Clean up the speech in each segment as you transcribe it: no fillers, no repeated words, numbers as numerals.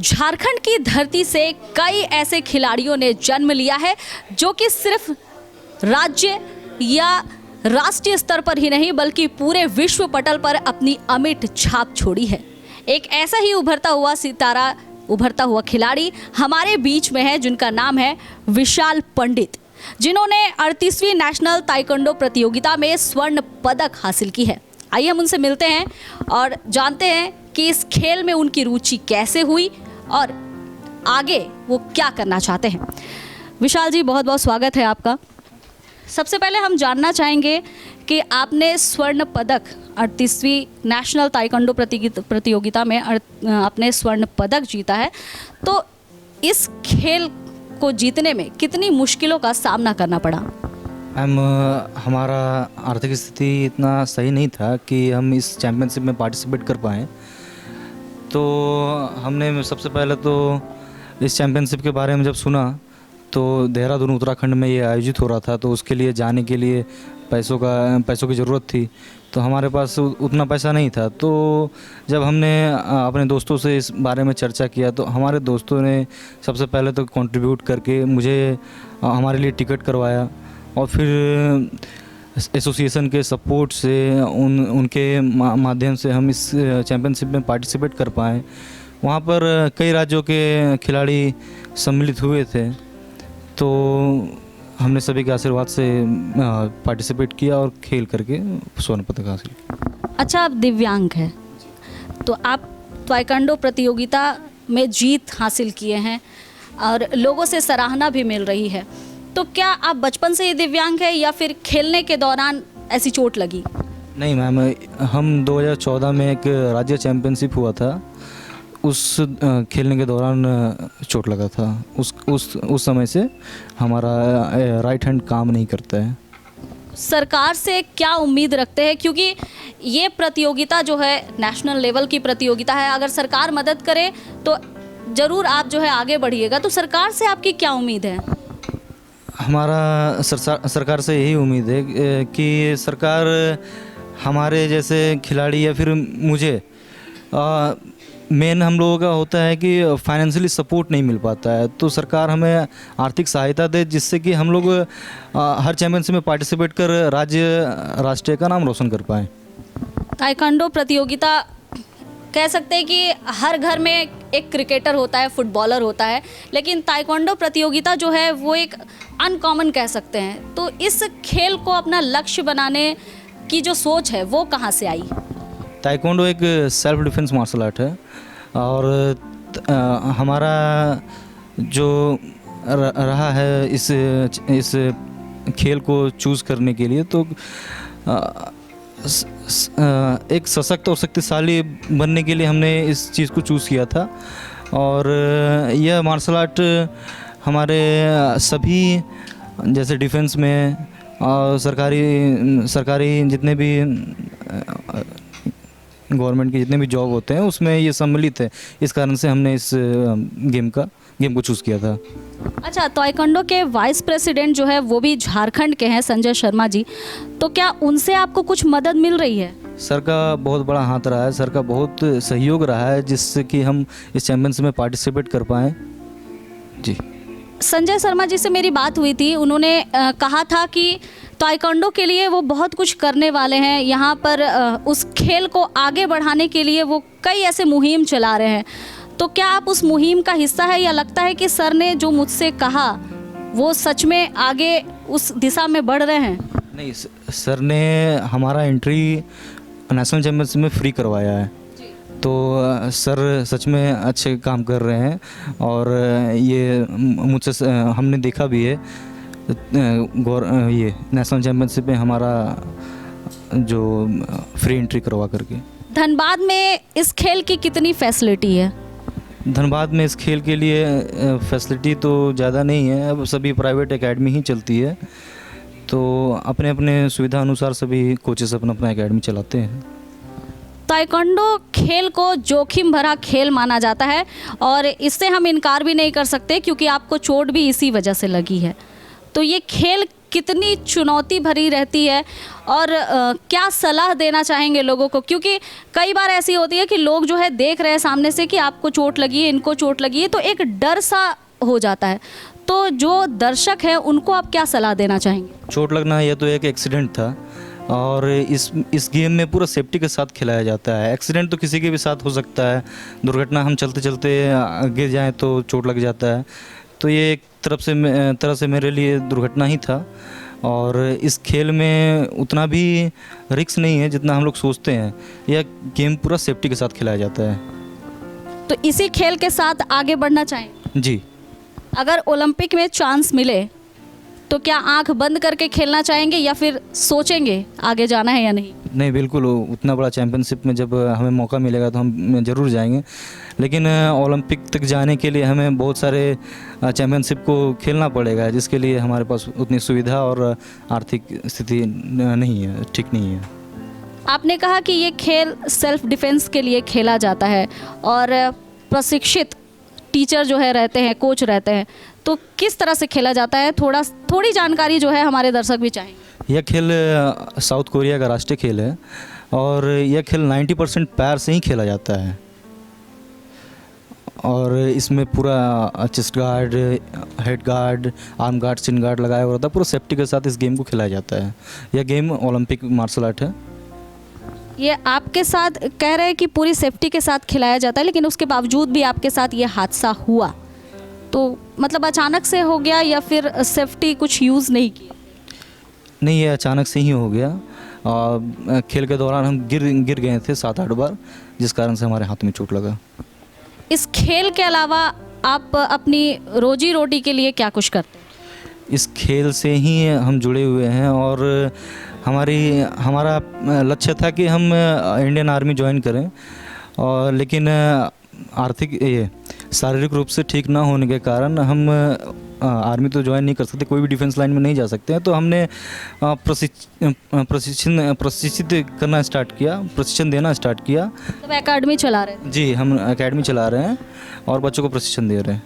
झारखंड की धरती से कई ऐसे खिलाड़ियों ने जन्म लिया है जो कि सिर्फ राज्य या राष्ट्रीय स्तर पर ही नहीं बल्कि पूरे विश्व पटल पर अपनी अमिट छाप छोड़ी है। एक ऐसा ही उभरता हुआ सितारा, उभरता हुआ खिलाड़ी हमारे बीच में है जिनका नाम है विशाल पंडित, जिन्होंने 38वीं नेशनल ताइक्वांडो प्रतियोगिता में स्वर्ण पदक हासिल की है। आइए हम उनसे मिलते हैं और जानते हैं कि इस खेल में उनकी रुचि कैसे हुई और आगे वो क्या करना चाहते हैं। विशाल जी, बहुत बहुत स्वागत है आपका। सबसे पहले हम जानना चाहेंगे कि आपने स्वर्ण पदक 38वीं नेशनल ताइक्वांडो प्रतियोगिता में आपने स्वर्ण पदक जीता है, तो इस खेल को जीतने में कितनी मुश्किलों का सामना करना पड़ा? हमारा आर्थिक स्थिति इतना सही नहीं था कि हम इस चैम्पियनशिप में पार्टिसिपेट कर पाएँ। तो हमने सबसे पहले तो इस चैम्पियनशिप के बारे में जब सुना तो देहरादून उत्तराखंड में ये आयोजित हो रहा था, तो उसके लिए जाने के लिए पैसों की ज़रूरत थी। तो हमारे पास उतना पैसा नहीं था। तो जब हमने अपने दोस्तों से इस बारे में चर्चा किया तो हमारे दोस्तों ने सबसे पहले तो कंट्रीब्यूट करके मुझे हमारे लिए टिकट करवाया और फिर एसोसिएशन के सपोर्ट से उनके माध्यम से हम इस चैम्पियनशिप में पार्टिसिपेट कर पाए। वहाँ पर कई राज्यों के खिलाड़ी सम्मिलित हुए थे, तो हमने सभी के आशीर्वाद से पार्टिसिपेट किया और खेल करके स्वर्ण पदक हासिल किया। अच्छा, आप दिव्यांग हैं, तो आप ताइक्वांडो प्रतियोगिता में जीत हासिल किए हैं और लोगों से सराहना भी मिल रही है, तो क्या आप बचपन से ही दिव्यांग हैं या फिर खेलने के दौरान ऐसी चोट लगी? नहीं मैम, हम 2014 में एक राज्य चैम्पियनशिप हुआ था, उस खेलने के दौरान चोट लगा था। उस समय से हमारा राइट हैंड काम नहीं करता है। सरकार से क्या उम्मीद रखते हैं, क्योंकि ये प्रतियोगिता जो है नेशनल लेवल की प्रतियोगिता है, अगर सरकार मदद करे तो ज़रूर आप जो है आगे बढ़िएगा, तो सरकार से आपकी क्या उम्मीद है? हमारा सरकार से यही उम्मीद है कि सरकार हमारे जैसे खिलाड़ी या फिर मुझे मेन हम लोगों का होता है कि फाइनेंशियली सपोर्ट नहीं मिल पाता है, तो सरकार हमें आर्थिक सहायता दे जिससे कि हम लोग हर चैम्पियनशिप में पार्टिसिपेट कर राष्ट्रीय का नाम रोशन कर पाएँ। ताइक्वांडो प्रतियोगिता कह सकते हैं कि हर घर में एक क्रिकेटर होता है, फुटबॉलर होता है, लेकिन ताइक्वांडो प्रतियोगिता जो है वो एक अनकॉमन कह सकते हैं। तो इस खेल को अपना लक्ष्य बनाने की जो सोच है वो कहाँ से आई? ताइक्वांडो एक सेल्फ डिफेंस मार्शल आर्ट है और हमारा जो रहा है इस खेल को चूज़ करने के लिए, तो एक सशक्त और शक्तिशाली बनने के लिए हमने इस चीज़ को चूज़ किया था। और यह मार्शल आर्ट हमारे सभी जैसे डिफेंस में और सरकारी जितने भी गवर्नमेंट के जितने भी जॉब होते हैं उसमें ये सम्मिलित है। इस कारण से हमने इस गेम को चूज़ किया था। अच्छा, ताइक्वांडो के वाइस प्रेसिडेंट जो है वो भी झारखंड के हैं, संजय शर्मा जी, तो क्या उनसे आपको कुछ मदद मिल रही है? सर का बहुत बड़ा हाथ रहा है, सर का बहुत सहयोग रहा है जिससे कि हम इस चैम्पियनशिप में पार्टिसिपेट कर पाएँ। जी, संजय शर्मा जी से मेरी बात हुई थी, उन्होंने कहा था कि ताइक्वांडो के लिए वो बहुत कुछ करने वाले हैं, यहाँ पर उस खेल को आगे बढ़ाने के लिए वो कई ऐसे मुहिम चला रहे हैं। तो क्या आप उस मुहिम का हिस्सा है या लगता है कि सर ने जो मुझसे कहा वो सच में आगे उस दिशा में बढ़ रहे हैं? नहीं, सर ने हमारा एंट्री नेशनल चैम्पियनशिप में फ्री करवाया है, तो सर सच में अच्छे काम कर रहे हैं और ये मुझसे हमने देखा भी है। ये नेशनल चैम्पियनशिप में हमारा जो फ्री एंट्री करवा करके। धनबाद में इस खेल की कितनी फैसिलिटी है? धनबाद में इस खेल के लिए फैसिलिटी तो ज़्यादा नहीं है, अब सभी प्राइवेट एकेडमी ही चलती है, तो अपने अपने सुविधा अनुसार सभी कोचेस अपना एकेडमी चलाते हैं। ताइक्वांडो खेल को जोखिम भरा खेल माना जाता है और इससे हम इनकार भी नहीं कर सकते क्योंकि आपको चोट भी इसी वजह से लगी है, तो ये खेल कितनी चुनौती भरी रहती है और क्या सलाह देना चाहेंगे लोगों को, क्योंकि कई बार ऐसी होती है कि लोग जो है देख रहे हैं सामने से कि आपको चोट लगी है, इनको चोट लगी है, तो एक डर सा हो जाता है। तो जो दर्शक हैं उनको आप क्या सलाह देना चाहेंगे? चोट लगना यह तो एक एक्सीडेंट था और इस गेम में पूरा सेफ्टी के साथ खिलाया जाता है। एक्सीडेंट तो किसी के भी साथ हो सकता है, दुर्घटना हम चलते चलते गिर जाएं तो चोट लग जाता है, तो ये एक तरह से मेरे लिए दुर्घटना ही था। और इस खेल में उतना भी रिस्क नहीं है जितना हम लोग सोचते हैं, यह गेम पूरा सेफ्टी के साथ खिलाया जाता है। तो इसी खेल के साथ आगे बढ़ना चाहेंगे? जी। अगर ओलंपिक में चांस मिले तो क्या आंख बंद करके खेलना चाहेंगे या फिर सोचेंगे आगे जाना है या नहीं? नहीं, बिल्कुल, उतना बड़ा चैम्पियनशिप में जब हमें मौका मिलेगा तो हम ज़रूर जाएंगे, लेकिन ओलंपिक तक जाने के लिए हमें बहुत सारे चैम्पियनशिप को खेलना पड़ेगा, जिसके लिए हमारे पास उतनी सुविधा और आर्थिक स्थिति नहीं है, ठीक नहीं है। आपने कहा कि ये खेल सेल्फ डिफेंस के लिए खेला जाता है और प्रशिक्षित टीचर जो है रहते हैं, कोच रहते हैं, तो किस तरह से खेला जाता है? थोड़ी जानकारी जो है हमारे दर्शक भी चाहेंगे। यह खेल साउथ कोरिया का राष्ट्रीय खेल है और यह खेल 90% पैर से ही खेला जाता है और इसमें पूरा chest guard, head guard, arm guard, chin guard लगाया हुआ होता है। पूरा सेफ्टी के साथ इस गेम को खिलाया जाता है। यह गेम ओलंपिक मार्शल आर्ट है। ये आपके साथ कह रहे हैं कि पूरी सेफ्टी के साथ खिलाया जाता है, लेकिन उसके बावजूद भी आपके साथ ये हादसा हुआ, तो मतलब अचानक से हो गया या फिर सेफ्टी कुछ यूज़ नहीं की? नहीं, ये अचानक से ही हो गया। खेल के दौरान हम गिर गए थे 7-8 बार, जिस कारण से हमारे हाथ में चोट लगा। इस खेल के अलावा आप अपनी रोजी रोटी के लिए क्या कुछ करते हैं? इस खेल से ही हम जुड़े हुए हैं और हमारा लक्ष्य था कि हम इंडियन आर्मी ज्वाइन करें, और लेकिन शारीरिक रूप से ठीक ना होने के कारण हम आर्मी तो ज्वाइन नहीं कर सकते, कोई भी डिफेंस लाइन में नहीं जा सकते हैं। तो हमने प्रशिक्षित करना स्टार्ट किया, प्रशिक्षण देना स्टार्ट किया। तो एकेडमी चला रहे हैं? जी, हम एकेडमी चला रहे हैं और बच्चों को प्रशिक्षण दे रहे हैं।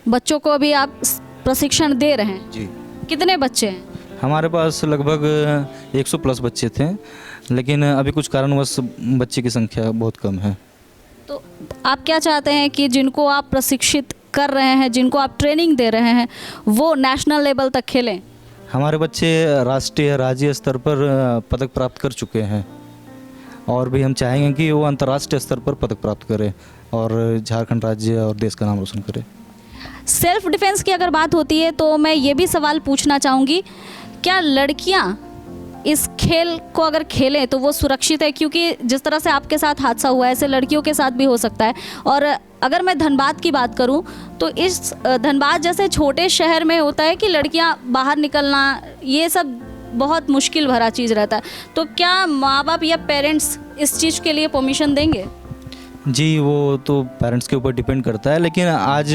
बच्चों को अभी आप प्रशिक्षण दे रहे हैं? जी। कितने बच्चे हैं? हमारे पास लगभग 100 प्लस बच्चे थे, लेकिन अभी कुछ कारणवश बच्चे की संख्या बहुत कम है। तो आप क्या चाहते हैं कि जिनको आप प्रशिक्षित कर रहे हैं, जिनको आप ट्रेनिंग दे रहे हैं, वो नेशनल लेवल तक खेलें? हमारे बच्चे राष्ट्रीय, राज्य स्तर पर पदक प्राप्त कर चुके हैं और भी हम चाहेंगे कि वो अंतर्राष्ट्रीय स्तर पर पदक प्राप्त करें और झारखंड राज्य और देश का नाम रोशन करें। सेल्फ डिफेंस की अगर बात होती है तो मैं ये भी सवाल पूछना चाहूँगी, क्या लड़कियाँ इस खेल को अगर खेलें तो वो सुरक्षित है? क्योंकि जिस तरह से आपके साथ हादसा हुआ है, ऐसे लड़कियों के साथ भी हो सकता है। और अगर मैं धनबाद की बात करूं तो इस धनबाद जैसे छोटे शहर में होता है कि लड़कियां बाहर निकलना ये सब बहुत मुश्किल भरा चीज़ रहता है, तो क्या माँ बाप या पेरेंट्स इस चीज़ के लिए परमिशन देंगे? जी, वो तो पेरेंट्स के ऊपर डिपेंड करता है, लेकिन आज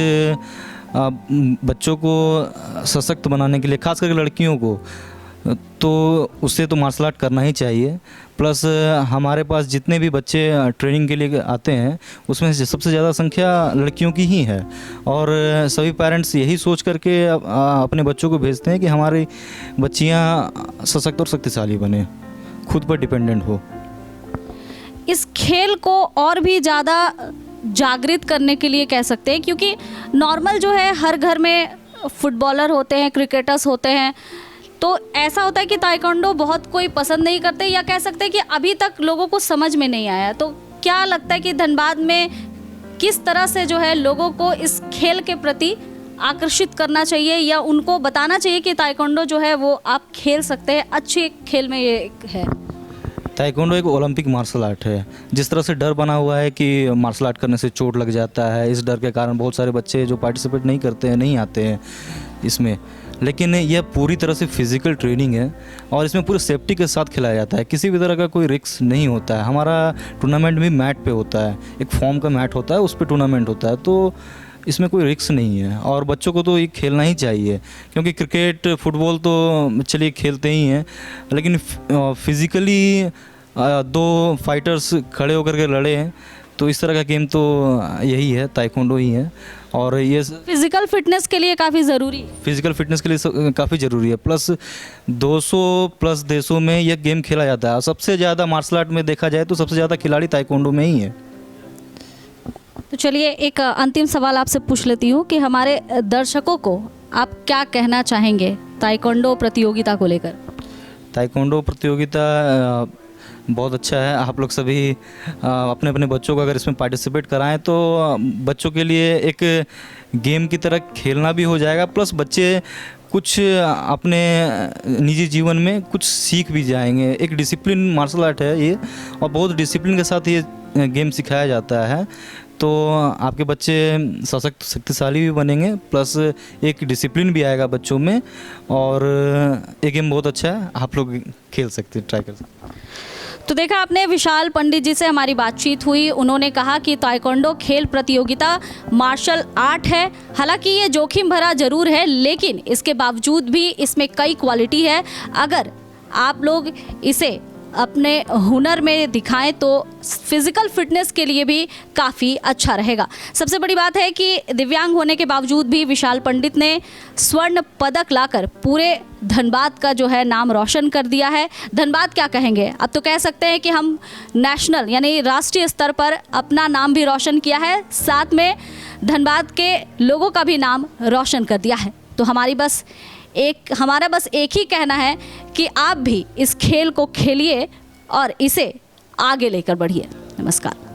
बच्चों को सशक्त बनाने के लिए, खास करके लड़कियों को, तो उससे तो मार्शल आर्ट करना ही चाहिए। प्लस हमारे पास जितने भी बच्चे ट्रेनिंग के लिए आते हैं उसमें से सबसे ज़्यादा संख्या लड़कियों की ही है और सभी पेरेंट्स यही सोच करके अपने बच्चों को भेजते हैं कि हमारी बच्चियां सशक्त और शक्तिशाली बने, खुद पर डिपेंडेंट हो। इस खेल को और भी ज़्यादा जागृत करने के लिए कह सकते हैं, क्योंकि नॉर्मल जो है हर घर में फुटबॉलर होते हैं, क्रिकेटर्स होते हैं, तो ऐसा होता है कि ताइक्वांडो बहुत कोई पसंद नहीं करते, या कह सकते हैं कि अभी तक लोगों को समझ में नहीं आया। तो क्या लगता है कि धनबाद में किस तरह से जो है लोगों को इस खेल के प्रति आकर्षित करना चाहिए या उनको बताना चाहिए कि ताइक्वांडो जो है वो आप खेल सकते हैं, अच्छे खेल में ये है? ताइक्वांडो एक ओलंपिक मार्शल आर्ट है। जिस तरह से डर बना हुआ है कि मार्शल आर्ट करने से चोट लग जाता है, इस डर के कारण बहुत सारे बच्चे जो पार्टिसिपेट नहीं करते हैं, नहीं आते हैं इसमें, लेकिन यह पूरी तरह से फिज़िकल ट्रेनिंग है और इसमें पूरी सेफ्टी के साथ खिलाया जाता है। किसी भी तरह का कोई रिस्क नहीं होता है। हमारा टूर्नामेंट भी मैट पे होता है, एक फॉर्म का मैट होता है, उस पर टूर्नामेंट होता है, तो इसमें कोई रिस्क नहीं है और बच्चों को तो ये खेलना ही चाहिए, क्योंकि क्रिकेट, फुटबॉल तो चलिए खेलते ही हैं, लेकिन फिज़िकली दो फाइटर्स खड़े होकर के लड़े हैं तो इस तरह का गेम तो यही है, ताइक्वांडो ही है। और ये फिजिकल फिटनेस के लिए काफ़ी ज़रूरी है। फिजिकल फिटनेस के लिए काफ़ी ज़रूरी है। प्लस 200 प्लस देशों में यह गेम खेला जाता है। सबसे ज़्यादा मार्शल आर्ट में देखा जाए तो सबसे ज़्यादा खिलाड़ी ताइक्वांडो में ही है। तो चलिए एक अंतिम सवाल आपसे पूछ लेती हूँ कि हमारे दर्शकों को आप क्या कहना चाहेंगे ताइक्वांडो प्रतियोगिता को लेकर? ताइक्वांडो प्रतियोगिता बहुत अच्छा है। आप लोग सभी अपने अपने बच्चों को अगर इसमें पार्टिसिपेट कराएं तो बच्चों के लिए एक गेम की तरह खेलना भी हो जाएगा, प्लस बच्चे कुछ अपने निजी जीवन में कुछ सीख भी जाएंगे। एक डिसिप्लिन मार्शल आर्ट है ये, और बहुत डिसिप्लिन के साथ ये गेम सिखाया जाता है। तो आपके बच्चे सशक्त शक्तिशाली भी बनेंगे, प्लस एक डिसिप्लिन भी आएगा बच्चों में। और ये गेम बहुत अच्छा है, आप लोग खेल सकते हैं, ट्राई कर सकते हैं। तो देखा आपने, विशाल पंडित जी से हमारी बातचीत हुई। उन्होंने कहा कि ताइक्वांडो खेल प्रतियोगिता मार्शल आर्ट है। हालांकि ये जोखिम भरा जरूर है, लेकिन इसके बावजूद भी इसमें कई क्वालिटी है। अगर आप लोग इसे अपने हुनर में दिखाएं तो फिज़िकल फिटनेस के लिए भी काफ़ी अच्छा रहेगा। सबसे बड़ी बात है कि दिव्यांग होने के बावजूद भी विशाल पंडित ने स्वर्ण पदक लाकर पूरे धनबाद का जो है नाम रोशन कर दिया है। धनबाद क्या कहेंगे, अब तो कह सकते हैं कि हम नेशनल यानी राष्ट्रीय स्तर पर अपना नाम भी रोशन किया है, साथ में धनबाद के लोगों का भी नाम रोशन कर दिया है। तो हमारा बस एक ही कहना है कि आप भी इस खेल को खेलिए और इसे आगे लेकर बढ़िए। नमस्कार।